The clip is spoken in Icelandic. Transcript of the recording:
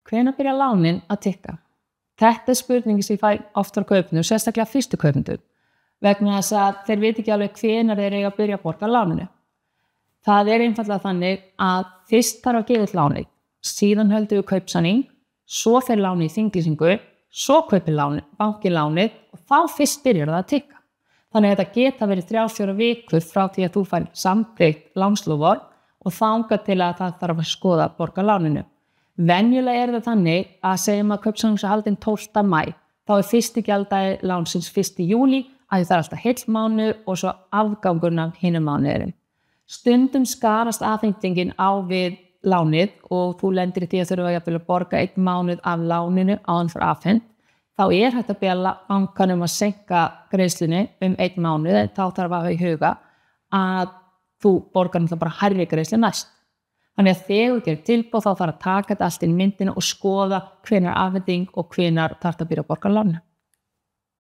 Hvenær byrja lánin að tikka? Þetta spurningi sem ég fæ oft frá kaupendum, sérstaklega fyrstu kaupendum, vegna þess að þeir veit ekki alveg hvenær þeir eiga að byrja að borga láninu. Það einfaldlega þannig að fyrst þarf að gefa út lánið, síðan höldum við kaupsamning, svo fer lánið í þinglýsingu, svo kaupir bankinn lánið og þá fyrst byrjar það að tikka. Þannig að þetta geta verið 3-4 vikur frá því að þú fær sambreytt lánsloforð og þangað til að það þarf að skoða að borga láninu. Venjulega það þannig að segjum að kaupsamningur sé haldinn 12. maí, þá fyrsti gjalddagi lánsins 1. júlí, að það alltaf heill mánuður og svo afgangurinn af hinum mánuðurinn. Stundum skarast afhendingin á við lánið og þú lendir í því að þurfa jafnvel að borga 1 mánuð af láninu áður en fyrir afhent. Þá hægt að biðja bankanum að seinka greiðslunni 1 mánuð, en þá þarf að hafa í huga að þú borgar náttúrulega bara hærri greiðslu næst. Þannig að þegar þú gerir tilboð þá þarf að taka þetta allt inn í myndina og skoða hvenær afhending og hvenær þarf að byrja að borga lánin.